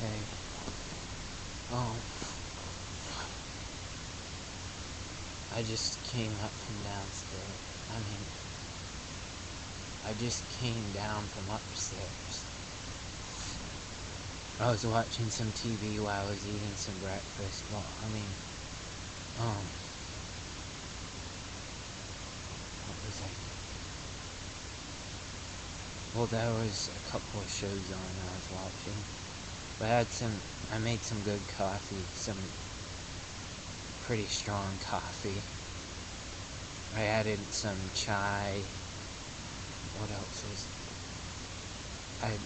Okay. Oh. I just came up from downstairs. I just came down from upstairs. I was watching some TV while I was eating some breakfast. Well, what was I? Well, there was a couple of shows on I was watching. But I made some good coffee, some pretty strong coffee. I added some chai. What else I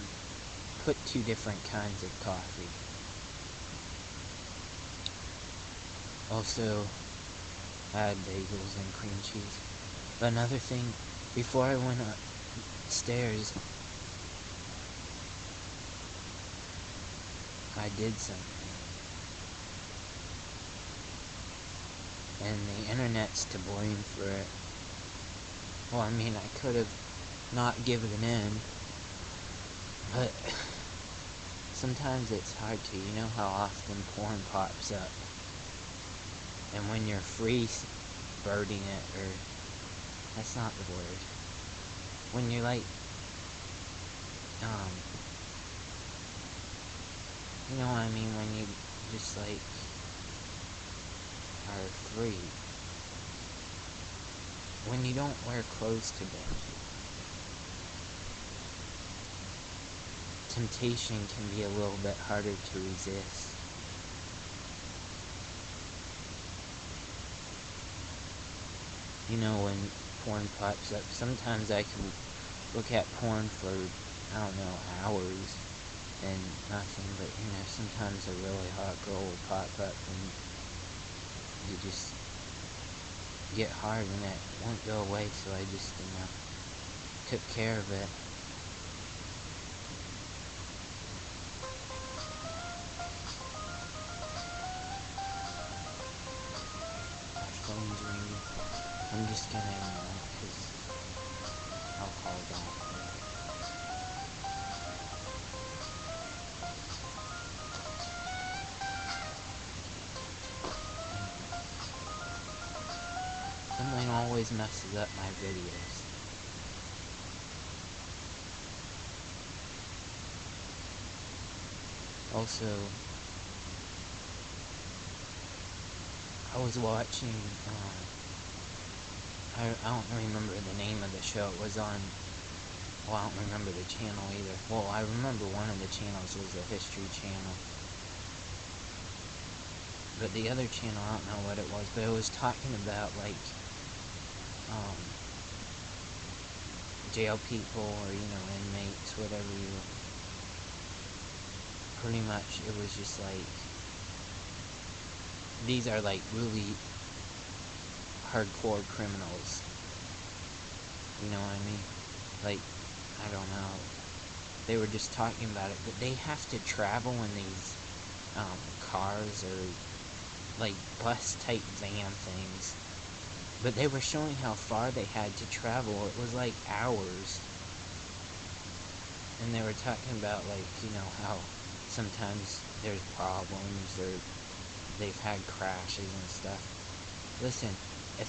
put 2 different kinds of coffee. Also, I had bagels and cream cheese. But another thing, before I went upstairs, I did something. And the internet's to blame for it. Well, I could have not given in, but sometimes it's hard to. You know how often porn pops up, and when you're free birding it, or that's not the word, when you're like, you know what I mean, when you just like are free, when you don't wear clothes to bed, temptation can be a little bit harder to resist. You know, when porn pops up, sometimes I can look at porn for, hours and nothing, but sometimes a really hot girl will pop up and you just get hard and it won't go away, so I just, took care of it. My phone's ringing. I'm just gonna ignore it, because I'll call it off. Something always messes up my videos. Also, I was watching, I don't remember the name of the show. It was on, well, I don't remember the channel either. Well, I remember one of the channels was the History Channel. But the other channel, I don't know what it was, but it was talking about, jail people or, inmates, whatever you... Pretty much, it was just these are, really hardcore criminals. You know what I mean? I don't know. They were just talking about it, but they have to travel in these, cars or, bus-type van things. But they were showing how far they had to travel. It was, hours. And they were talking about, how sometimes there's problems or they've had crashes and stuff. Listen,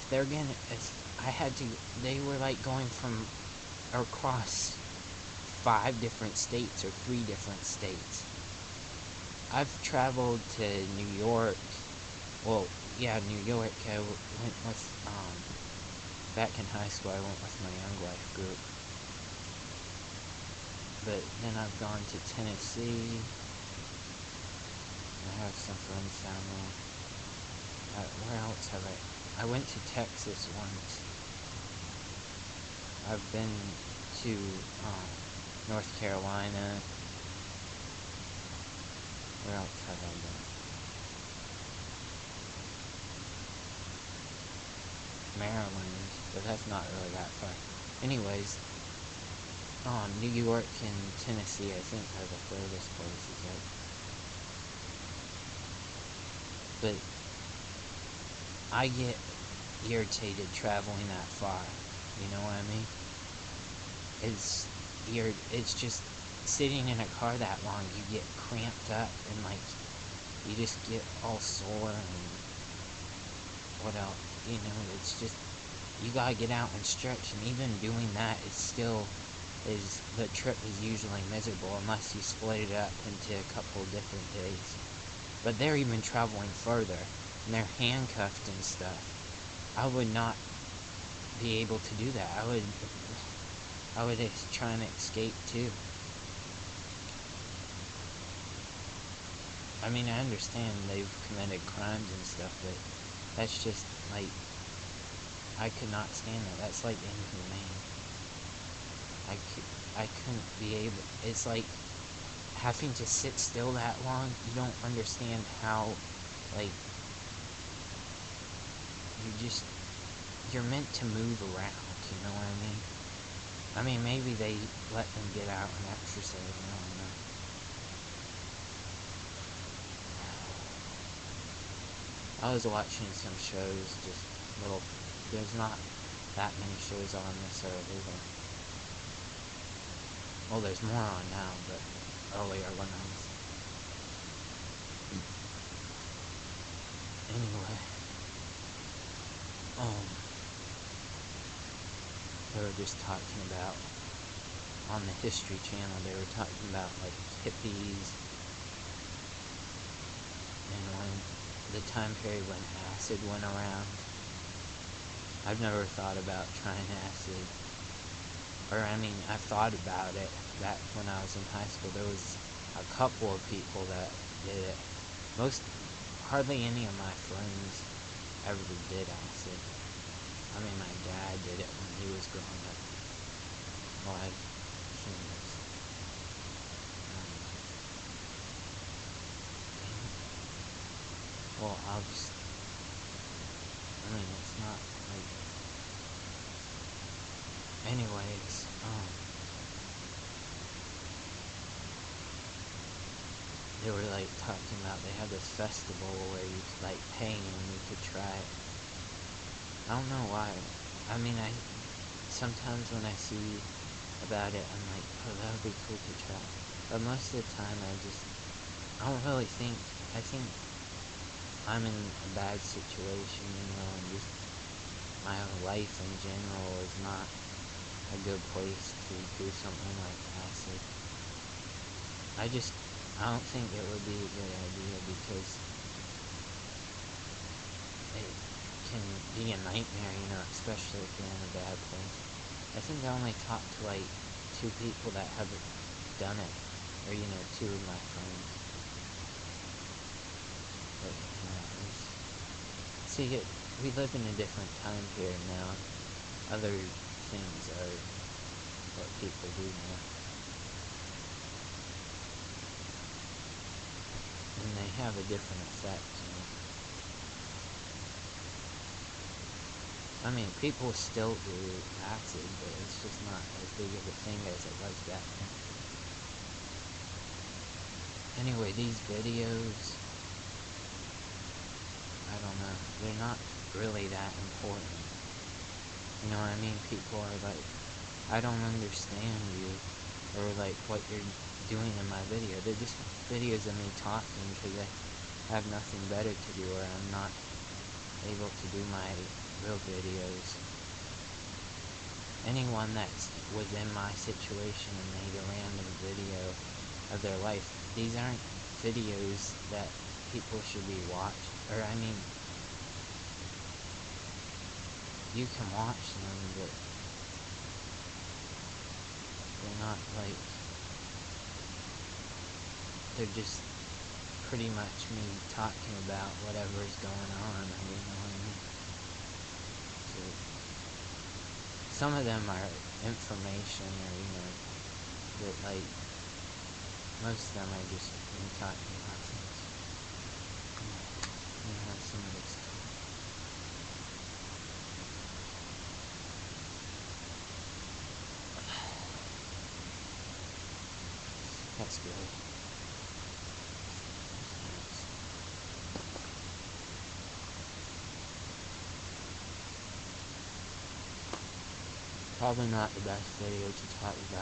they were, going from across 5 different states or 3 different states. I've traveled to New York. Well, yeah, New York. I went with, back in high school, I went with my Young Life group. But then I've gone to Tennessee. I have some friends down there. Where else have I went to Texas once. I've been to, North Carolina. Where else have I been? Maryland, but that's not really that far. Anyways, New York and Tennessee, I think, are the furthest places out. But I get irritated traveling that far. You know what I mean? It's just sitting in a car that long, you get cramped up and like you just get all sore and what else, you know, it's just, you gotta get out and stretch, and even doing that, the trip is usually miserable unless you split it up into a couple of different days. But they're even traveling further, and they're handcuffed and stuff. I would not be able to do that. I would try and escape too. I mean, I understand they've committed crimes and stuff, but that's just, like, I could not stand that. That's, like, inhumane. I couldn't be able, it's like, having to sit still that long, you don't understand how, like, you're meant to move around, you know what I mean? I mean, maybe they let them get out and exercise, I don't know. I was watching some shows, just there's not that many shows on this earth either. Well, there's more on now, but earlier when I was... Anyway. They were just talking about, on the History Channel, they were talking about, like, hippies, and when the time period when acid went around. I've never thought about trying acid, or I mean, I've thought about it back when I was in high school. There was a couple of people that did it. Hardly any of my friends ever did acid. I mean, my dad did it when he was growing up. Well, I shouldn't have. Well, I mean, it's not, like, anyways, they were, like, talking about, they had this festival where you could, like, pay and you could try it. I don't know why. I mean, sometimes when I see about it, I'm like, oh, that would be cool to try. But most of the time, I don't really think, I think I'm in a bad situation, you know, and just my life in general is not a good place to do something like acid. I don't think it would be a good idea because it can be a nightmare, you know, especially if you're in a bad place. I think I only talked to, like, 2 people that have done it, or, you know, 2 of my friends. But, you know, see, we live in a different time period now. Other things are what people do now. And they have a different effect, you know. I mean, people still do acid, but it's just not as big of a thing as it was back then. Anyway, these videos, I don't know, they're not really that important. You know what I mean? People are like, I don't understand you, or like what you're doing in my video. They're just videos of me talking because I have nothing better to do, or I'm not able to do my real videos. Anyone that's within my situation and made a random video of their life, these aren't videos that people should be watching. Or, I mean, you can watch them, but they're not, like, they're just pretty much me talking about whatever's going on, you know what I mean? So, some of them are information, or, you know, that, like, most of them are just me talking about things. You know, some of this stuff. That's good. Probably not the best video to talk about.